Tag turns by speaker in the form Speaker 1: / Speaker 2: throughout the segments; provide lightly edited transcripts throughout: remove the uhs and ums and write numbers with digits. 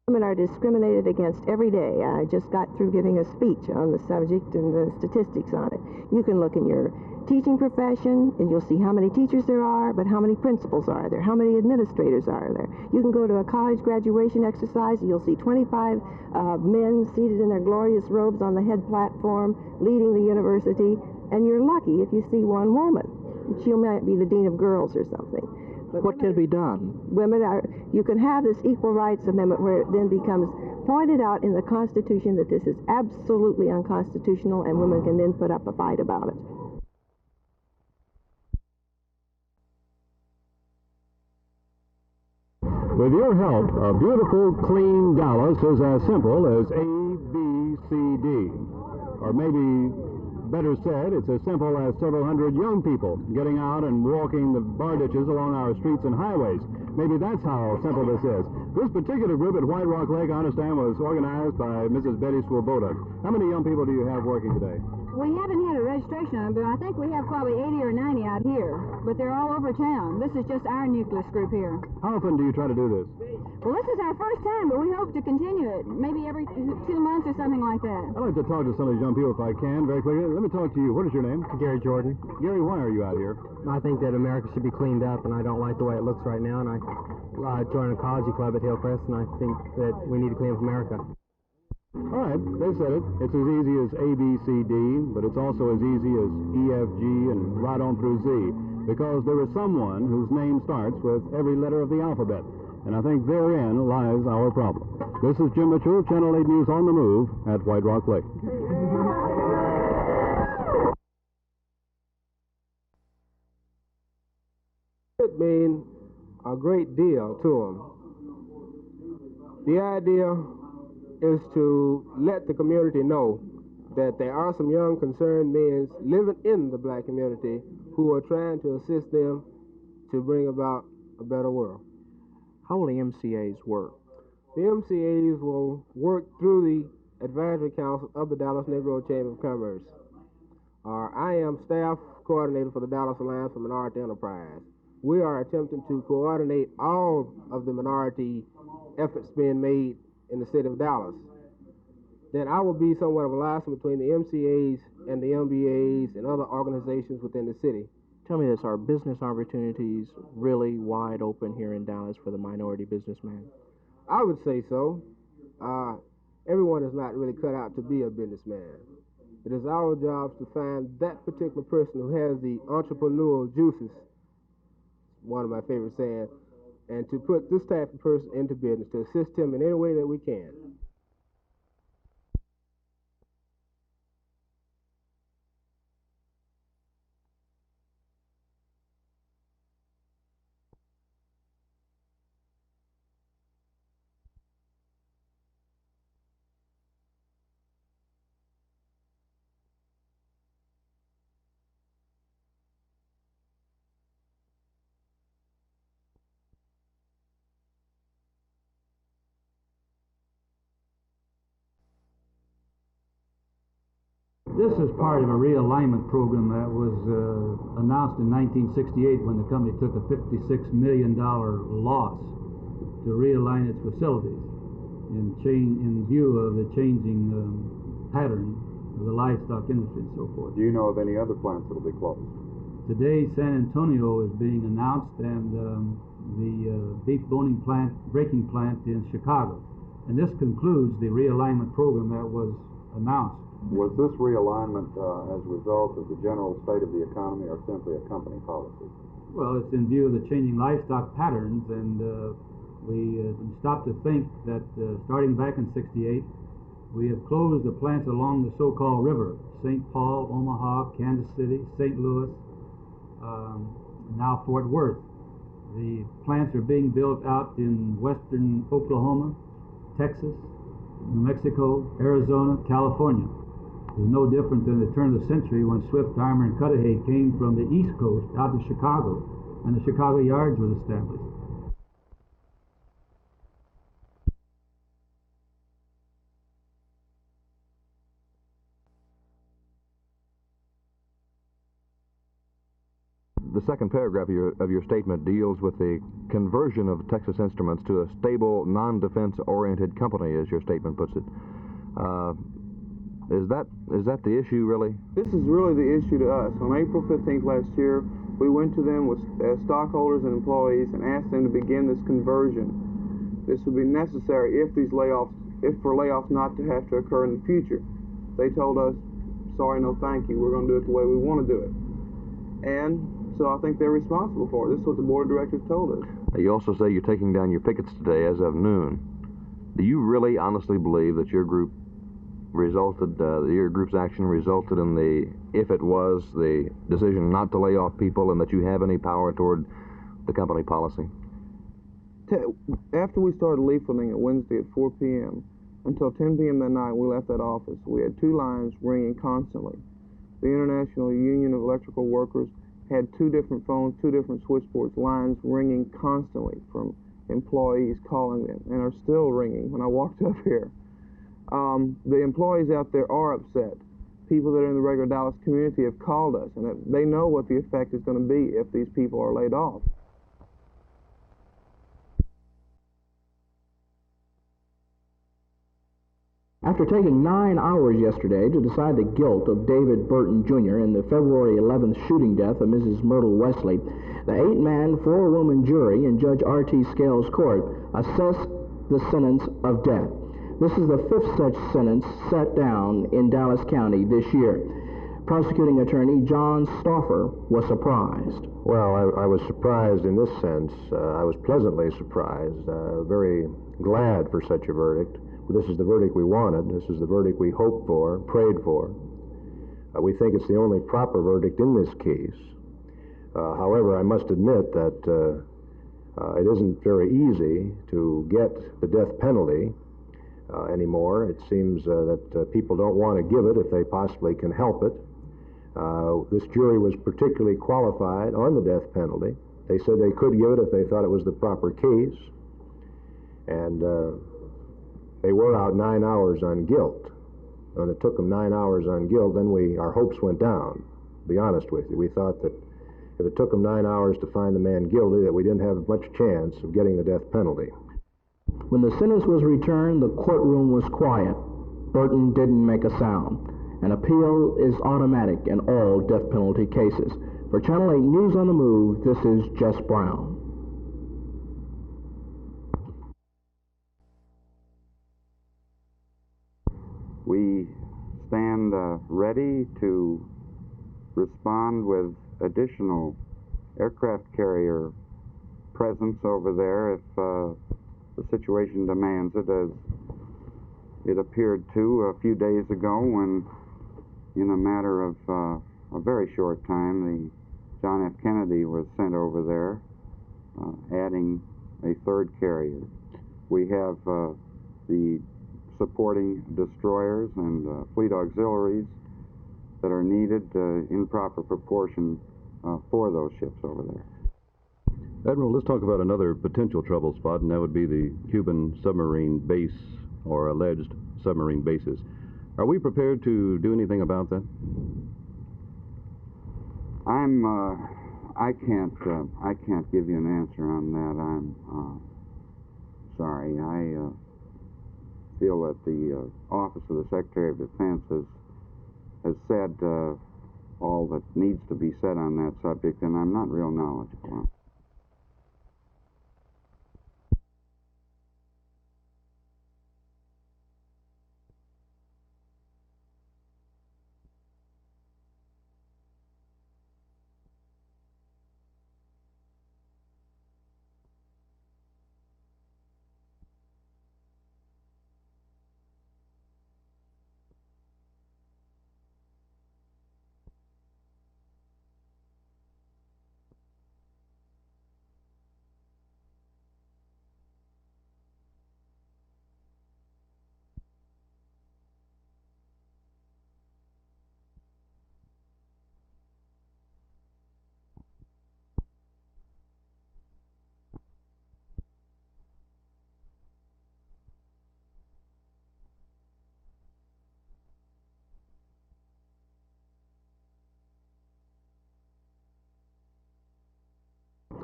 Speaker 1: Women are discriminated against every day. I just got through giving a speech on the subject and the statistics on it. You can look in your teaching profession and you'll see how many teachers there are, but how many principals are there, how many administrators are there. You can go to a college graduation exercise and you'll see 25 men seated in their glorious robes on the head platform leading the university, and you're lucky if you see one woman. She might be the dean of girls or something. But
Speaker 2: what can be done?
Speaker 1: Women are, you can have this Equal Rights Amendment where it then becomes pointed out in the Constitution that this is absolutely unconstitutional, and women can then put up a fight about it.
Speaker 3: With your help, a beautiful, clean Dallas is as simple as A, B, C, D. Or maybe, better said, it's as simple as several hundred young people getting out and walking the bar ditches along our streets and highways. Maybe that's how simple this is. This particular group at White Rock Lake, I understand, was organized by Mrs. Betty Svoboda. How many young people do you have working today?
Speaker 4: We haven't had a registration on it, but I think we have probably 80 or 90 out here. But they're all over town. This is just our nucleus group here.
Speaker 3: How often do you try to do this?
Speaker 4: Well, this is our first time, but we hope to continue it. Maybe every 2 months or something like that.
Speaker 3: I'd like to talk to some of these young people if I can, very quickly. Let me talk to you. What is your name?
Speaker 5: Gary Jordan.
Speaker 3: Gary, why are you out here?
Speaker 5: I think that America should be cleaned up, and I don't like the way it looks right now, and I joined an ecology club at Hillcrest, and I think that we need to clean up America.
Speaker 3: All right, they said it. It's as easy as A, B, C, D, but it's also as easy as E, F, G, and right on through Z, because there is someone whose name starts with every letter of the alphabet, and I think therein lies our problem. This is Jim Mitchell, Channel 8 News on the Move at White Rock Lake.
Speaker 6: It mean a great deal to them. The idea is to let the community know that there are some young concerned men living in the black community who are trying to assist them to bring about a better world.
Speaker 2: How will the MCAs work?
Speaker 6: The MCAs will work through the Advisory Council of the Dallas Negro Chamber of Commerce. I am staff coordinator for the Dallas Alliance for Minority Enterprise. We are attempting to coordinate all of the minority efforts being made in the city of Dallas. Then I will be somewhat of a liaison between the MCAs and the MBAs and other organizations within the city.
Speaker 2: Tell me this, are business opportunities really wide open here in Dallas for the minority businessman?
Speaker 6: I would say so. Everyone is not really cut out to be a businessman. It is our job to find that particular person who has the entrepreneurial juices, one of my favorite sayings, and to put this type of person into business, to assist him in any way that we can.
Speaker 7: This is part of a realignment program that was announced in 1968 when the company took a $56 million loss to realign its facilities in view of the changing pattern of the livestock industry and so forth.
Speaker 8: Do you know of any other plants that will be closed?
Speaker 7: Today, San Antonio is being announced, and the beef breaking plant in Chicago. And this concludes the realignment program that was announced.
Speaker 8: Was this realignment as a result of the general state of the economy or simply a company policy?
Speaker 7: Well, it's in view of the changing livestock patterns, and we stopped to think that starting back in '68, we have closed the plants along the so-called river, St. Paul, Omaha, Kansas City, St. Louis, now Fort Worth. The plants are being built out in western Oklahoma, Texas, New Mexico, Arizona, California. Is no different than the turn of the century when Swift, Armour, and Cudahy came from the East Coast out to Chicago, and the Chicago Yards was established.
Speaker 9: the second paragraph of your statement deals with the conversion of Texas Instruments to a stable, non-defense-oriented company, as your statement puts it. Is that the issue, really?
Speaker 10: This is really the issue to us. On April 15th last year, we went to them as stockholders and employees and asked them to begin this conversion. This would be necessary if for layoffs not to have to occur in the future. They told us, sorry, no thank you, we're going to do it the way we want to do it. And so I think they're responsible for it. This is what the board of directors told us.
Speaker 9: You also say you're taking down your pickets today as of noon. Do you really honestly believe that your group's action resulted in if it was the decision not to lay off people, and that you have any power toward the company policy?
Speaker 10: After we started leafleting at Wednesday at 4 p.m. until 10 p.m. that night, we left that office. We had two lines ringing constantly. The International Union of Electrical Workers had two different phones, two different switchboards, lines ringing constantly from employees calling them, and are still ringing when I walked up here. The employees out there are upset. People that are in the regular Dallas community have called us, and they know what the effect is going to be if these people are laid off.
Speaker 2: After taking 9 hours yesterday to decide the guilt of David Burton Jr. in the February 11th shooting death of Mrs. Myrtle Wesley, the 8-man, 4-woman jury in Judge R.T. Scales' court assessed the sentence of death. This is the 5th such sentence set down in Dallas County this year. Prosecuting attorney John Stauffer was surprised.
Speaker 11: Well, I was surprised in this sense. I was pleasantly surprised, very glad for such a verdict. This is the verdict we wanted. This is the verdict we hoped for, prayed for. We think it's the only proper verdict in this case. However, I must admit that it isn't very easy to get the death penalty anymore. It seems that people don't want to give it if they possibly can help it. This jury was particularly qualified on the death penalty. They said they could give it if they thought it was the proper case. And they were out 9 hours on guilt. When it took them 9 hours on guilt, then our hopes went down, to be honest with you. We thought that if it took them 9 hours to find the man guilty, that we didn't have much chance of getting the death penalty.
Speaker 2: When the sentence was returned, the courtroom was quiet. Burton didn't make a sound. An appeal is automatic in all death penalty cases. For Channel 8 News on the Move, this is Jess Brown.
Speaker 8: We stand ready to respond with additional aircraft carrier presence over there if the situation demands it, as it appeared to a few days ago when, in a matter of a very short time, the John F. Kennedy was sent over there, adding a third carrier. We have the supporting destroyers and fleet auxiliaries that are needed in proper proportion for those ships over there.
Speaker 9: Admiral, let's talk about another potential trouble spot, and that would be the Cuban submarine base or alleged submarine bases. Are we prepared to do anything about that?
Speaker 8: I can't give you an answer on that. I'm sorry. I feel that the Office of the Secretary of Defense has said all that needs to be said on that subject, and I'm not real knowledgeable on it.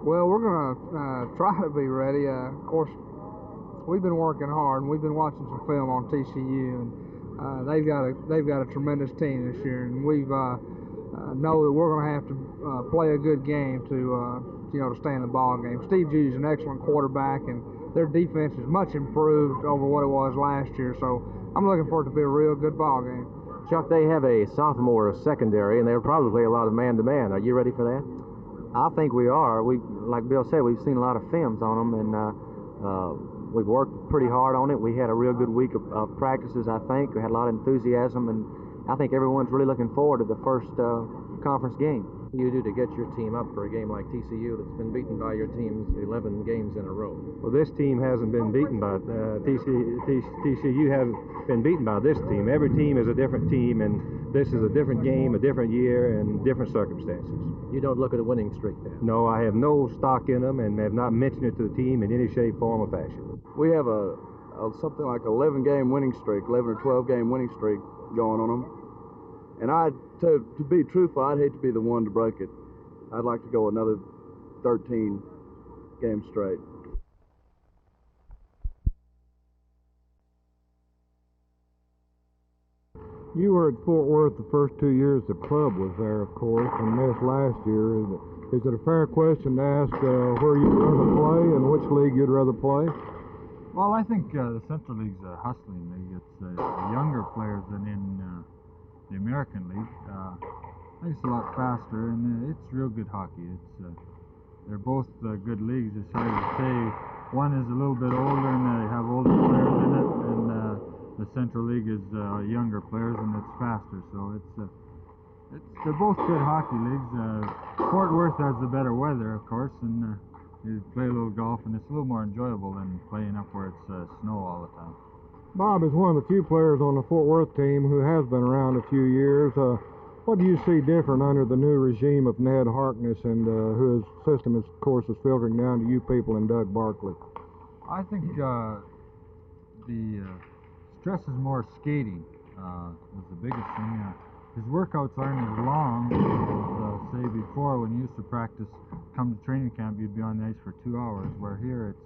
Speaker 10: Well, we're going to try to be ready. Of course, we've been working hard, and we've been watching some film on TCU, and they've got a tremendous team this year, and we've know that we're going to have to play a good game to to stay in the ball game. Steve Judy's an excellent quarterback, and their defense is much improved over what it was last year. So I'm looking for it to be a real good ball game.
Speaker 12: Chuck, they have a sophomore secondary, and they'll probably play a lot of man-to-man. Are you ready for that?
Speaker 13: I think we are. Like Bill said, we've seen a lot of films on them, and we've worked pretty hard on it. We had a real good week of practices, I think. We had a lot of enthusiasm, and I think everyone's really looking forward to the first conference game.
Speaker 12: What do you do to get your team up for a game like TCU that's been beaten by your teams 11 games in a row?
Speaker 14: Well, this team hasn't been beaten by TCU hasn't been beaten by this team. Every team is a different team, and this is a different game, a different year, and different circumstances.
Speaker 12: You don't look at a winning streak then?
Speaker 14: No, I have no stock in them and have not mentioned it to the team in any shape, form, or fashion.
Speaker 15: We have something like 11-game winning streak, 11 or 12-game winning streak going on them. And to be truthful, I'd hate to be the one to break it. I'd like to go another 13 games straight.
Speaker 16: You were at Fort Worth the first 2 years the club was there, of course, and this last year. Is it a fair question to ask where you'd rather play and which league you'd rather play?
Speaker 17: Well, I think the Central League's a hustling league. It's younger players than in the American League. I think it's a lot faster, and it's real good hockey. They're both good leagues. It's hard to say. One is a little bit older, and they have older players in it, and the Central League is younger players, and it's faster. So they're both good hockey leagues. Fort Worth has the better weather, of course, and you play a little golf, and it's a little more enjoyable than playing up where it's snow all the time.
Speaker 16: Bob is one of the few players on the Fort Worth team who has been around a few years. What do you see different under the new regime of Ned Harkness, and whose system, of course, is filtering down to you people and Doug Barkley?
Speaker 17: I think the stress is more skating is the biggest thing. His workouts aren't as long as, say, before when you used to practice, come to training camp, you'd be on the ice for 2 hours, where here it's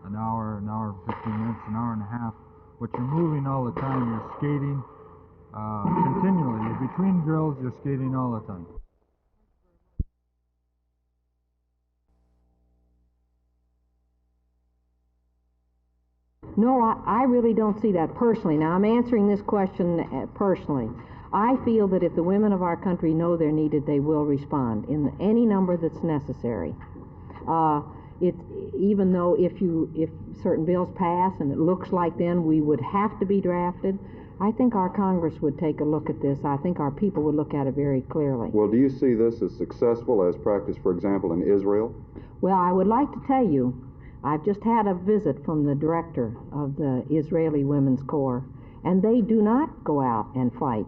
Speaker 17: an hour and 15 minutes, an hour and a half. But you're moving all the time, you're skating continually. Between drills, you're skating all the time.
Speaker 18: No, I really don't see that personally. Now, I'm answering this question personally. I feel that if the women of our country know they're needed, they will respond in any number that's necessary. Even though if certain bills pass and it looks like then we would have to be drafted, I think our Congress would take a look at this. I think our people would look at it very clearly.
Speaker 8: Well, do you see this as successful as practiced, for example, in Israel?
Speaker 18: Well, I would like to tell you, I've just had a visit from the director of the Israeli Women's Corps, and they do not go out and fight.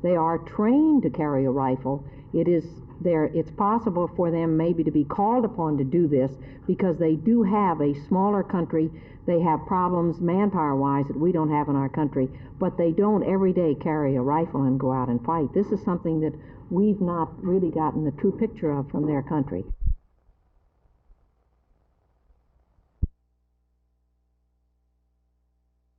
Speaker 18: They are trained to carry a rifle. It's possible for them maybe to be called upon to do this because they do have a smaller country. They have problems manpower-wise that we don't have in our country, but they don't every day carry a rifle and go out and fight. This is something that we've not really gotten the true picture of from their country.